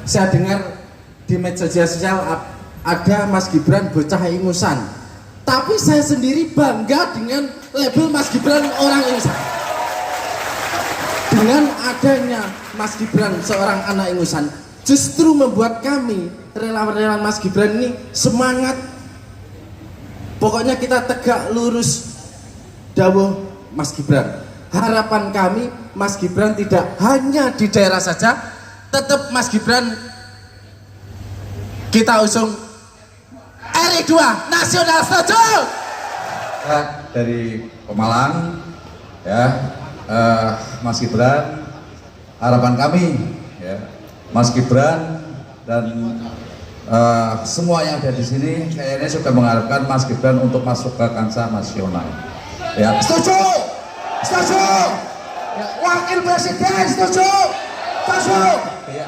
Saya dengar di media sosial ada Mas Gibran bocah ingusan, tapi saya sendiri bangga dengan label Mas Gibran orang ingusan. Dengan adanya Mas Gibran seorang anak ingusan, justru membuat kami relawan-relawan Mas Gibran ini semangat. Pokoknya kita tegak lurus dawuh Mas Gibran. Harapan kami Mas Gibran tidak hanya di daerah saja, tetap Mas Gibran kita usung RI 2 nasional, setuju? Dari Pemalang ya, Mas Gibran, harapan kami ya, Mas Gibran dan semua yang ada di sini kayaknya sudah mengharapkan Mas Gibran untuk masuk ke kancah nasional. Ya, setuju, setuju. Ya, Wakil Presiden setuju, setuju. Ya.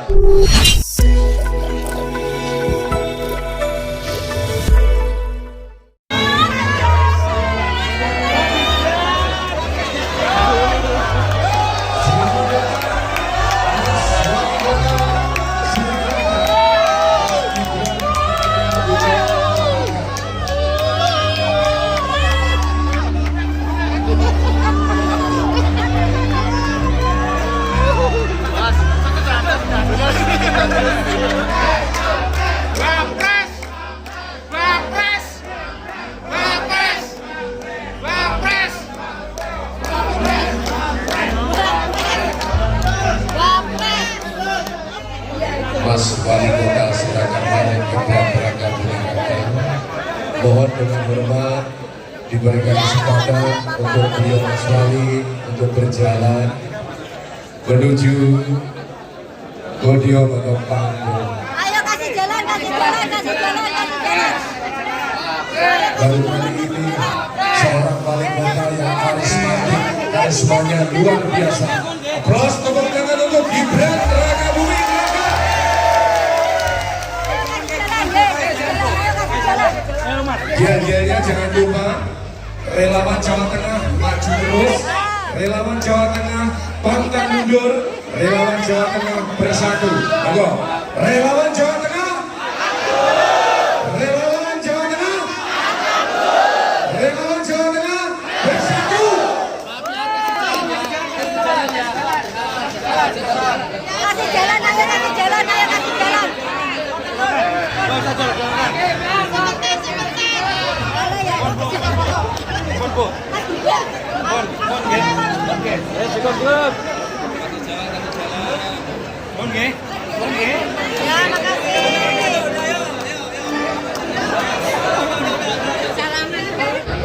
Mas Wali Kota Surakarta dan Gibran Raka Buming Raka, mohon dengan hormat diberikan kesempatan untuk beliau Mas Wali untuk berjalan menuju podium atau panggung. Ayo kasih jalan, kasih jalan, kasih jalan, kasih jalan. Baru kali ini seorang wali kota yang karismanya luar biasa. Aplaus tepuk tangan untuk Gibran Raka Buming Raka. Dia jangan lupa relawan Jawa Tengah maju terus, relawan Jawa Tengah pantang mundur, relawan Jawa Tengah bersatu. Monggo, relawan Jawa Tengah, relawan Jawa Tengah, relawan Jawa Tengah bersatu. Kasih jalan, ayo kasih jalan, ayo kasih jalan. Ya, makasih.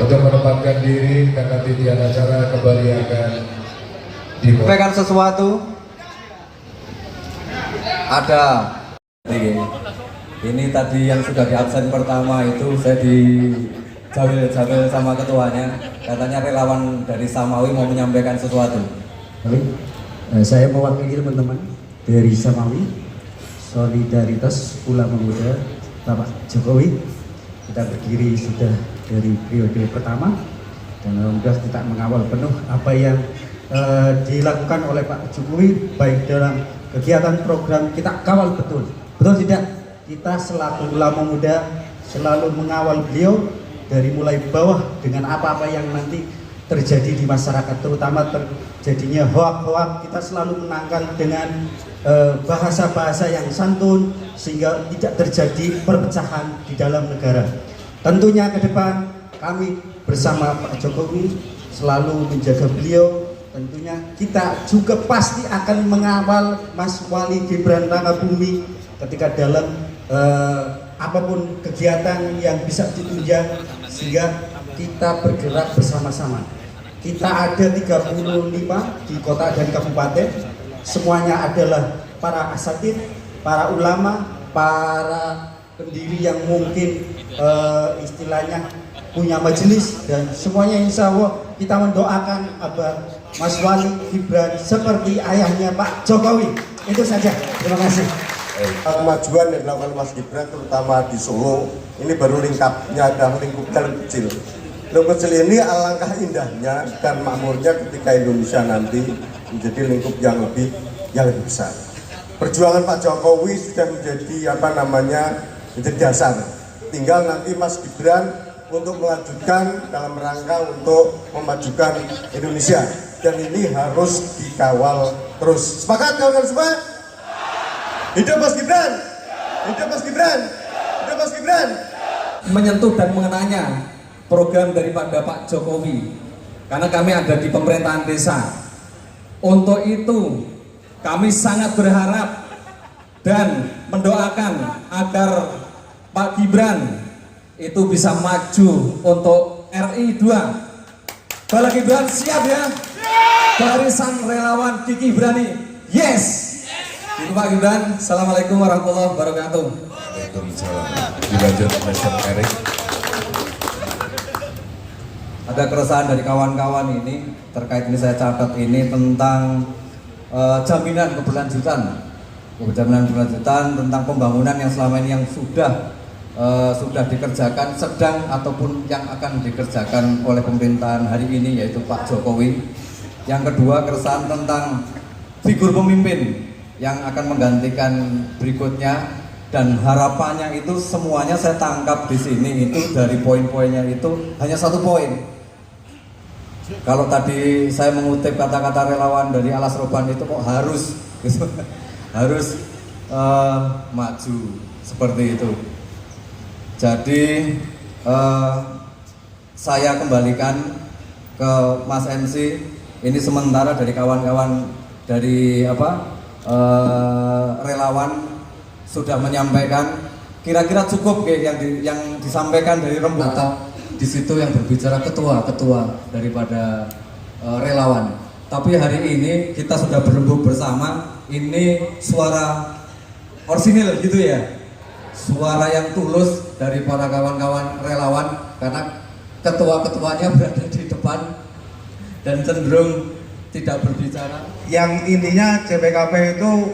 Untuk menempatkan diri karena titian acara kembali akan dimulai. Sampaikan sesuatu. Ada. Ini tadi yang sudah di absen pertama itu saya di Jamil sama ketuanya, katanya relawan dari Samawi mau menyampaikan sesuatu. Baik, saya mewakili teman-teman dari Samawi, Solidaritas Ulama Muda Bapak Jokowi. Kita berdiri sudah dari periode pertama dan alhamdulillah kita mengawal penuh apa yang dilakukan oleh Pak Jokowi, baik dalam kegiatan program kita kawal betul. Betul tidak? Kita selaku ulama muda selalu mengawal beliau dari mulai bawah dengan apa-apa yang nanti terjadi di masyarakat, terutama terjadinya hoak-hoak, kita selalu menangkal dengan bahasa-bahasa yang santun sehingga tidak terjadi perpecahan di dalam negara. Tentunya ke depan kami bersama Pak Jokowi selalu menjaga beliau. Tentunya kita juga pasti akan mengawal Mas Wali Gibran Raka Buming ketika dalam apapun kegiatan yang bisa ditunjang sehingga kita bergerak bersama-sama. Kita ada 35 di kota dan kabupaten, semuanya adalah para asatid, para ulama, para pendiri yang mungkin istilahnya punya majelis, dan semuanya insya Allah kita mendoakan agar Mas Wali Gibran seperti ayahnya Pak Jokowi. Itu saja, terima kasih. Kemajuan yang dilakukan Mas Gibran terutama di Solo ini baru lingkupnya, ada lingkup yang kecil. Lingkup kecil ini alangkah indahnya dan makmurnya ketika Indonesia nanti menjadi lingkup yang lebih besar. perjuangan Pak Jokowi sudah menjadi menjadi dasar. Tinggal nanti Mas Gibran untuk melanjutkan dalam rangka untuk memajukan Indonesia, dan ini harus dikawal terus. Sepakat kawan-kawan semua? Hidup Mas Gibran! Hidup Mas Gibran! Hidup Mas Gibran! Menyentuh dan mengenanya program daripada Pak Jokowi, karena kami ada di pemerintahan desa. Untuk itu kami sangat berharap dan mendoakan agar Pak Gibran itu bisa maju untuk RI 2. Pak Gibran siap ya? Barisan relawan Kiki Berani, yes! Itu Pak Gibran. Assalamualaikum warahmatullahi wabarakatuh. Waalaikumsalam. Dilanjut Mr. Erik. Ada keresahan dari kawan-kawan ini terkait ini, saya catat ini tentang jaminan keberlanjutan tentang pembangunan yang selama ini yang sudah dikerjakan, sedang ataupun yang akan dikerjakan oleh pemerintahan hari ini, yaitu Pak Jokowi. Yang kedua, keresahan tentang figur pemimpin yang akan menggantikan berikutnya, dan harapannya itu semuanya saya tangkap di sini itu dari poin-poinnya itu hanya satu poin. Kalau tadi saya mengutip kata-kata relawan dari Alas Roban itu kok harus harus maju seperti itu. Jadi saya kembalikan ke Mas MC. Ini sementara dari kawan-kawan dari relawan sudah menyampaikan. Kira-kira cukup yang disampaikan dari Rembuk? Atau di situ yang berbicara ketua daripada relawan. Tapi hari ini kita sudah berembuk bersama. Ini suara orsinil gitu ya, suara yang tulus dari para kawan-kawan relawan, karena ketua-ketuanya berada di depan dan cenderung tidak berbicara. Yang intinya JPKP itu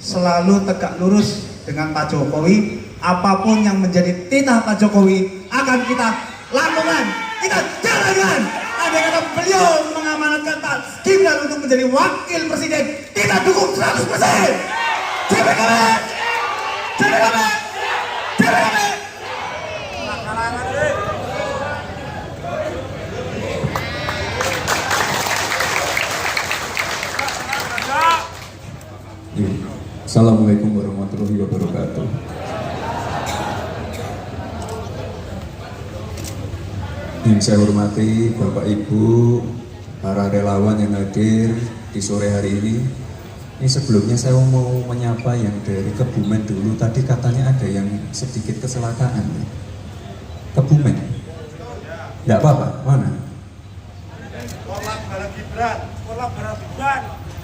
selalu tegak lurus dengan Pak Jokowi. Apapun yang menjadi titah Pak Jokowi akan kita lakukan, kita jalankan. Andai kata beliau mengamanatkan Pak Gibran untuk menjadi wakil presiden, kita dukung 100%. JPKP, JPKP, JPKP. Assalamualaikum warahmatullahi wabarakatuh. Yang saya hormati Bapak Ibu, para relawan yang hadir di sore hari ini. Ini sebelumnya saya mau menyapa yang dari Kebumen dulu. Tadi katanya ada yang sedikit kecelakaan. Kebumen? Tidak apa-apa, mana?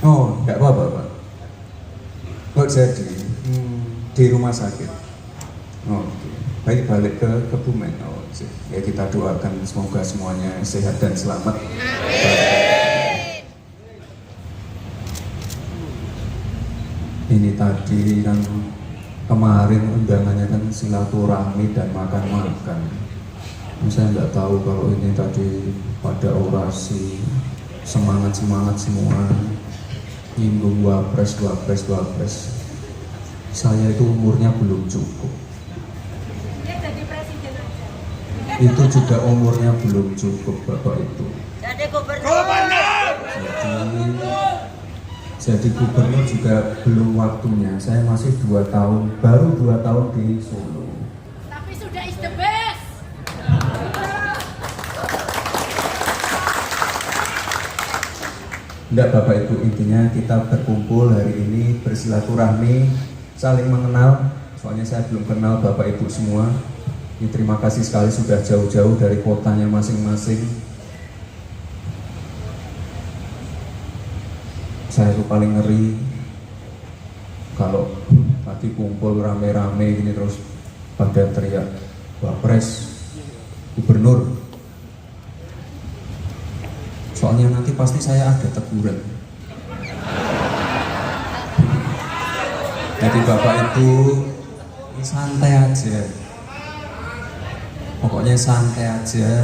Oh, tidak apa-apa Pak. Oh jadi di rumah sakit. Oh, baik, balik ke Kebumen. Oh, ya kita doakan semoga semuanya sehat dan selamat. Ini tadi kan kemarin undangannya kan silaturahmi dan makan-makan. Saya nggak tahu kalau ini tadi pada orasi semangat semua. Nyinggung wapres. Saya itu umurnya belum cukup. Itu juga umurnya belum cukup Bapak Ibu. Jadi gubernur juga belum waktunya. Saya masih 2 tahun, baru 2 tahun di Solo. Tapi sudah is the best. Enggak Bapak Ibu, intinya kita berkumpul hari ini bersilaturahmi, saling mengenal. Soalnya saya belum kenal Bapak Ibu semua. Ini terima kasih sekali sudah jauh-jauh dari kotanya masing-masing. Saya tuh paling ngeri kalau tadi kumpul rame-rame gini terus pada teriak Wapres, Gubernur. Soalnya nanti pasti saya ada teguran. Jadi Bapak Ibu santai aja. Pokoknya santai aja.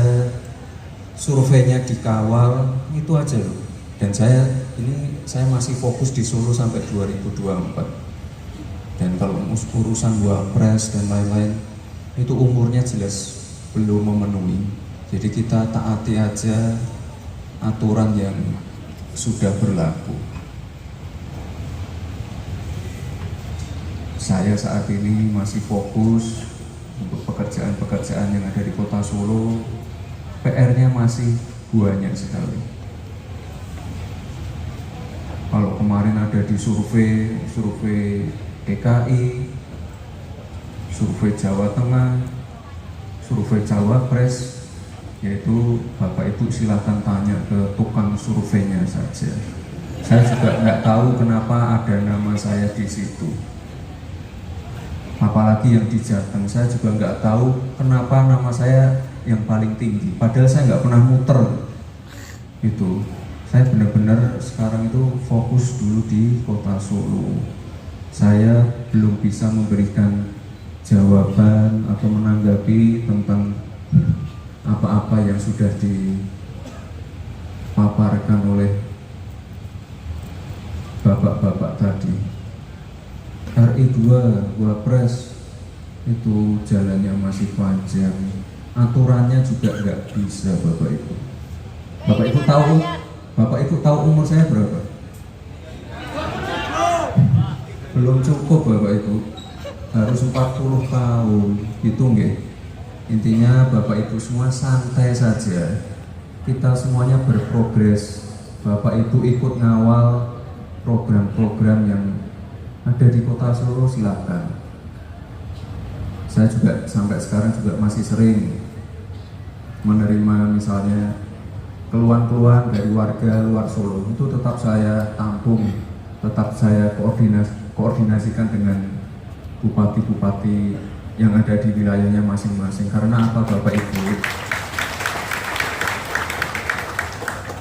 Surveinya dikawal, itu aja loh. Dan saya masih fokus di Solo sampai 2024. Dan kalau urusan wapres dan lain-lain itu umurnya jelas belum memenuhi. Jadi kita taati aja aturan yang sudah berlaku. Saya saat ini masih fokus untuk pekerjaan-pekerjaan yang ada di Kota Solo. PR-nya masih banyak sekali. Kalau kemarin ada di survei DKI, survei Jawa Tengah, survei Cawapres, yaitu Bapak Ibu silahkan tanya ke tukang surveinya saja. Saya juga nggak tahu kenapa ada nama saya di situ. Apalagi yang di Jateng, saya juga nggak tahu kenapa nama saya yang paling tinggi. Padahal saya nggak pernah muter itu. Saya benar-benar sekarang itu fokus dulu di Kota Solo. Saya belum bisa memberikan jawaban atau menanggapi tentang apa-apa yang sudah dipaparkan oleh bapak-bapak tadi. RI2, Wapres itu jalannya masih panjang, aturannya juga nggak bisa Bapak Ibu. Bapak Ibu tahu umur saya berapa? Belum cukup Bapak Ibu, harus 40 tahun gitu nggih. Intinya Bapak Ibu semua santai saja, kita semuanya berprogres. Bapak Ibu ikut ngawal program-program yang ada di Kota Solo, silakan. Saya juga sampai sekarang juga masih sering menerima misalnya keluhan-keluhan dari warga luar Solo, itu tetap saya tampung, tetap saya koordinasikan dengan bupati-bupati yang ada di wilayahnya masing-masing. Karena apa Bapak Ibu?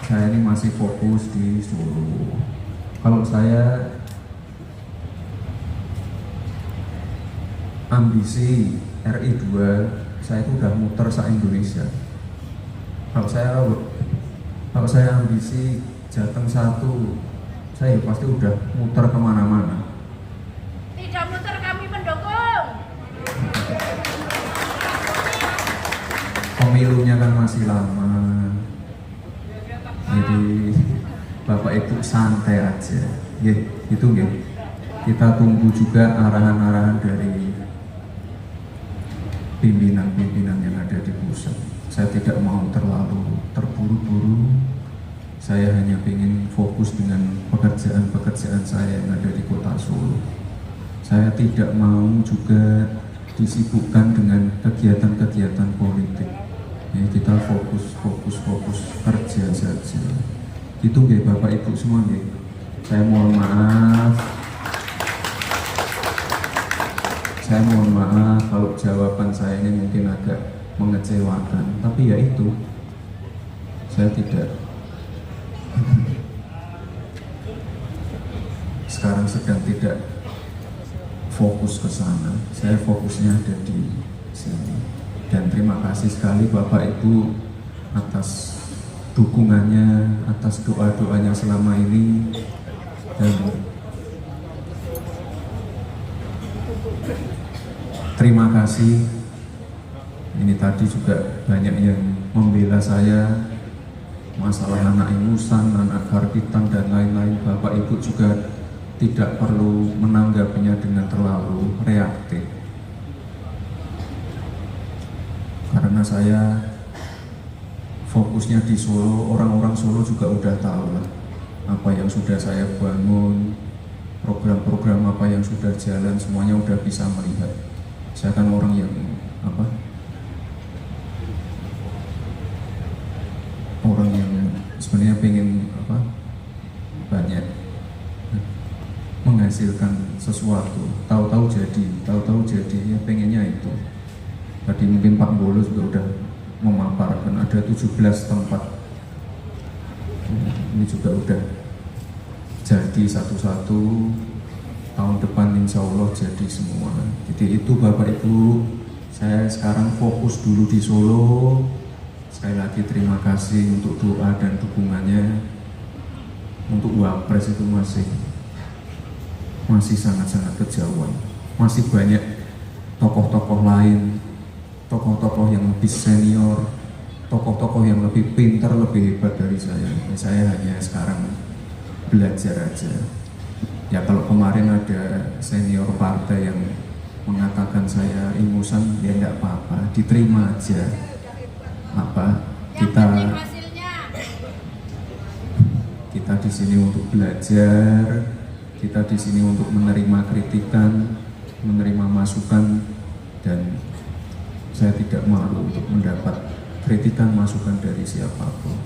Saya ini masih fokus di Solo. Kalau saya ambisi RI2, saya itu udah muter se-Indonesia. Kalau saya ambisi Jateng 1, saya pasti udah muter kemana-mana. Tidak muter, kami mendukung. Pemilunya kan masih lama, jadi Bapak Ibu santai aja, gitu ya. Kita tunggu juga arahan-arahan dari pimpinan-pimpinan yang ada di pusat. Saya tidak mau terlalu terburu-buru. Saya hanya ingin fokus dengan pekerjaan-pekerjaan saya yang ada di Kota Solo. Saya tidak mau juga disibukkan dengan kegiatan-kegiatan politik. Ya, kita fokus kerja saja. Gitu nggih Bapak Ibu semua nggih. Saya mohon maaf kalau jawaban saya ini mungkin agak mengecewakan, tapi ya itu, saya sekarang sedang tidak fokus ke sana. Saya fokusnya ada di sini. Dan terima kasih sekali Bapak Ibu atas dukungannya, atas doa-doanya selama ini. Dan terima kasih. Ini tadi juga banyak yang membela saya, masalah anak ingusan, anak karbitan dan lain-lain. Bapak Ibu juga tidak perlu menanggapinya dengan terlalu reaktif. Karena saya fokusnya di Solo, orang-orang Solo juga udah tahu lah apa yang sudah saya bangun, program-program apa yang sudah jalan, semuanya udah bisa melihat. Saya kan orang yang orang yang sebenarnya pengen banyak menghasilkan sesuatu, tahu-tahu jadi, ya pengennya itu. Tadi mungkin Pak Bolo juga udah memaparkan ada 17 tempat, ini juga udah jadi satu-satu. Tahun depan insya Allah jadi semua. Jadi itu Bapak Ibu, saya sekarang fokus dulu di Solo. Sekali lagi terima kasih untuk doa dan dukungannya. Untuk Wapres itu masih masih sangat-sangat kejauhan. Masih banyak tokoh-tokoh lain, tokoh-tokoh yang lebih senior, tokoh-tokoh yang lebih pintar, lebih hebat dari saya. Saya hanya sekarang belajar aja. Ya kalau kemarin ada senior partai yang mengatakan saya ingusan, ya enggak apa-apa, diterima aja. Kita di sini untuk belajar, kita di sini untuk menerima kritikan, menerima masukan, dan saya tidak malu untuk mendapat kritikan masukan dari siapapun.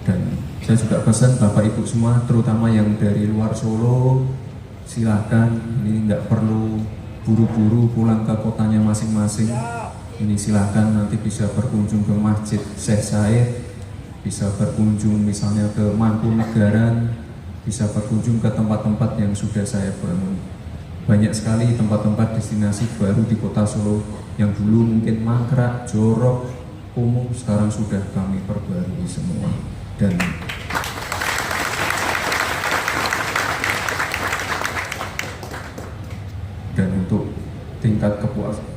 Dan saya juga pesan Bapak Ibu semua, terutama yang dari luar Solo, silakan, ini nggak perlu buru-buru pulang ke kotanya masing-masing. Ini silakan nanti bisa berkunjung ke Masjid Syekh Said, bisa berkunjung misalnya ke Mangkunegaran, bisa berkunjung ke tempat-tempat yang sudah saya bangun. Banyak sekali tempat-tempat destinasi baru di kota Solo yang dulu mungkin mangkrak, jorok, kumuh, sekarang sudah kami perbarui semua. Dan untuk tingkat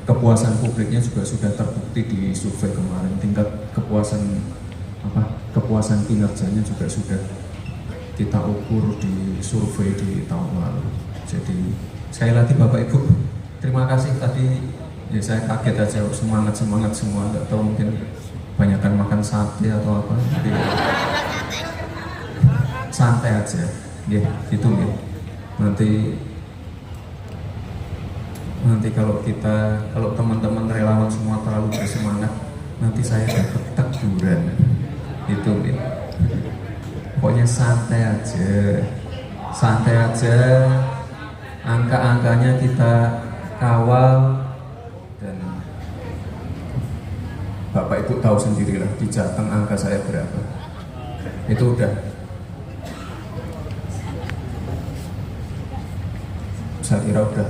kepuasan publiknya juga sudah terbukti di survei kemarin. Tingkat kepuasan kinerjanya juga sudah kita ukur di survei di tahun lalu. Jadi sekali lagi Bapak Ibu, terima kasih tadi. Ya saya kaget aja, semangat semua, nggak tahu mungkin banyakkan makan sate atau apa. Jadi santai aja, ya gitu ya. Nanti kalau teman-teman relawan semua terlalu bersemangat, nanti saya dapat teguran, itu ya. Pokoknya santai aja, angka-angkanya kita kawal, dan Bapak Ibu tahu sendirilah di Jateng angka saya berapa. Itu udah, saya kira udah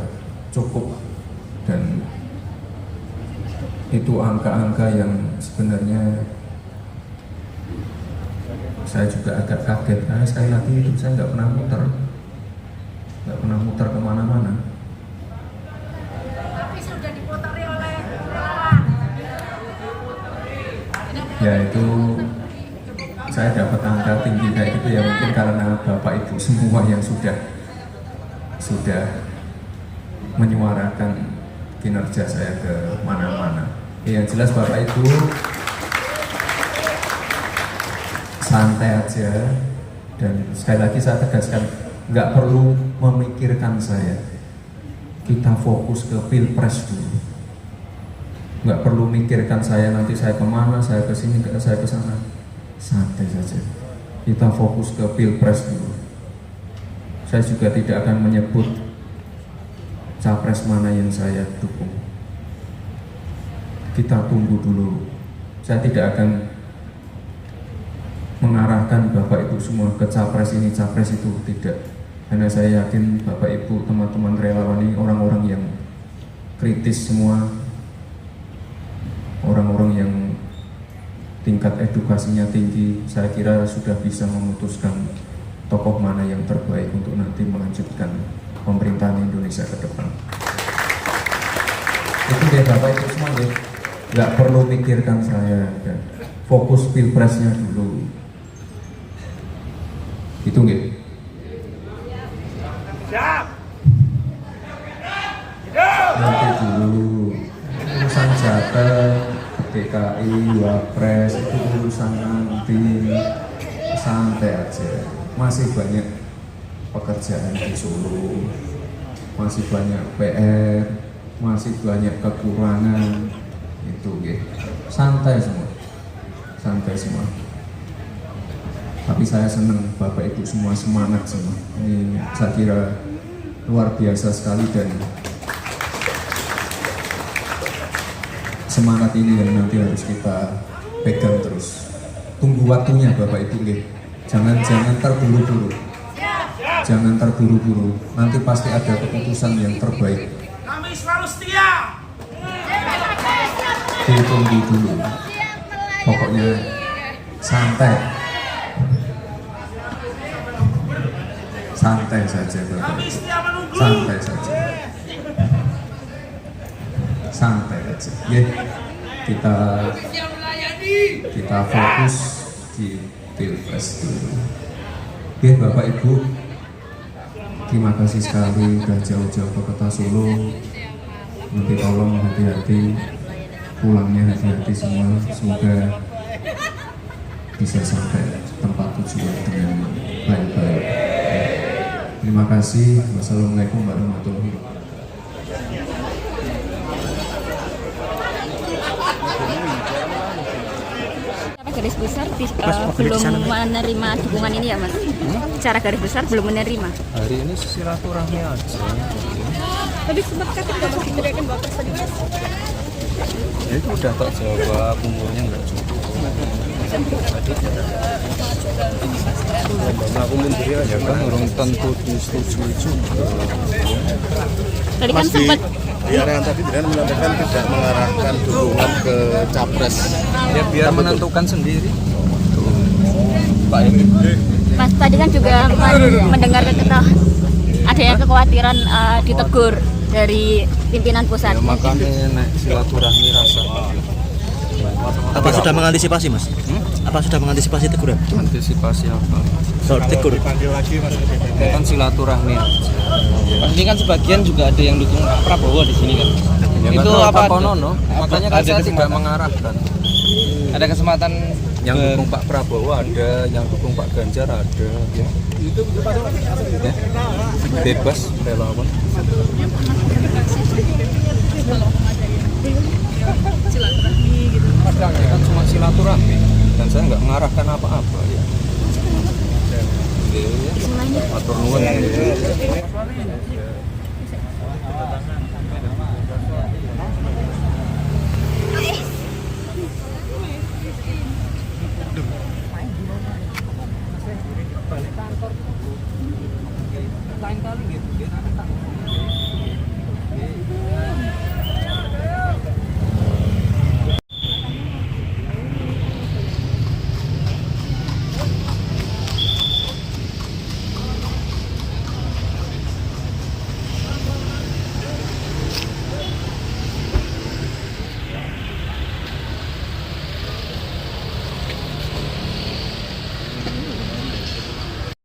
cukup, dan itu angka-angka yang sebenarnya saya juga agak kaget karena sekali lagi itu saya nggak pernah muter kemana-mana. Tapi sudah diputari oleh Ya itu saya dapat angka tinggi kayak gitu ya mungkin karena Bapak Ibu semua yang sudah menyuarakan kinerja saya ke mana-mana. Yang jelas Bapak Ibu santai aja, dan sekali lagi saya tegaskan, nggak perlu memikirkan saya. Kita fokus ke pilpres dulu. Nggak perlu mikirkan saya nanti saya kemana, saya ke sini, saya ke sana. Santai saja. Kita fokus ke pilpres dulu. Saya juga tidak akan menyebut capres mana yang saya dukung. Kita tunggu dulu. Saya tidak akan mengarahkan Bapak Ibu semua ke capres ini, capres itu, tidak. Karena saya yakin Bapak Ibu, teman-teman relawan ini orang-orang yang kritis semua, orang-orang yang tingkat edukasinya tinggi. Saya kira sudah bisa memutuskan tokoh mana yang terbaik untuk nanti melanjutkan pemerintahan Indonesia ke depan. Itu deh Bapak Ibu semua deh, nggak perlu mikirkan saya, dan fokus pilpresnya dulu. Itu nggih. Nanti dulu urusan jatah, DKI, Wapres itu urusan nanti, santai aja. Masih banyak pekerjaan di Solo, masih banyak PR, masih banyak kekurangan, itu nggih. Santai semua. Tapi saya senang Bapak Ibu semua semangat semua. Ini saya kira luar biasa sekali, dan semangat ini yang nanti harus kita pegang terus. Tunggu waktunya Bapak Ibu nggih. Jangan terburu-buru. Jangan terburu-buru. Nanti pasti ada keputusan yang terbaik. Kami selalu setia. Ditunggu dulu. Pokoknya santai santai saja Bapak. Santai saja. Santai aja. Ya, kita fokus di Pilpres dulu. Oke, Bapak Ibu, terima kasih sekali udah jauh-jauh ke kota Solo. Nanti tolong hati-hati, pulangnya hati-hati semua. Semoga bisa sampai tempat tujuan dengan baik-baik. Terima kasih. Wassalamualaikum warahmatullahi wabarakatuh. Garis besar belum menerima dukungan ini ya Mas? Secara garis besar belum menerima. Hari ini silaturahmi aja. Tapi sebab kata Mas diteriakan Bapak tadi Mas. Ya itu udah tak jawab, umurnya nggak cukup. Aku mundur ya kan orang tentu disetujui juga. Tadi kan sempat di area yang tadi dengan menyampaikan tidak mengarahkan dukungan ke capres. Ya biar menentukan sendiri. Pak ini. Mas tadi kan juga mendengar adanya kekhawatiran ditegur dari pimpinan pusat. Ya makanya naik silaturahmi rasa. Apa sudah mengantisipasi Mas? Apa sudah mengantisipasi teguran? Antisipasi apa? Soal tegur. Kan silaturahmi aja. Ini kan sebagian juga ada yang dukung Pak Prabowo di sini kan. Ya, itu apa? Makanya kan saya tidak mengarahkan. Ada kesempatan Yang dukung Pak Prabowo ada, yang dukung Pak Ganjar ada. Ya. Ya. Bebas relawan. Silaturahmi gitu. Ya kan cuma silaturahmi dan saya nggak mengarahkan apa-apa ya. Atur nuwun. Lain kali gitu,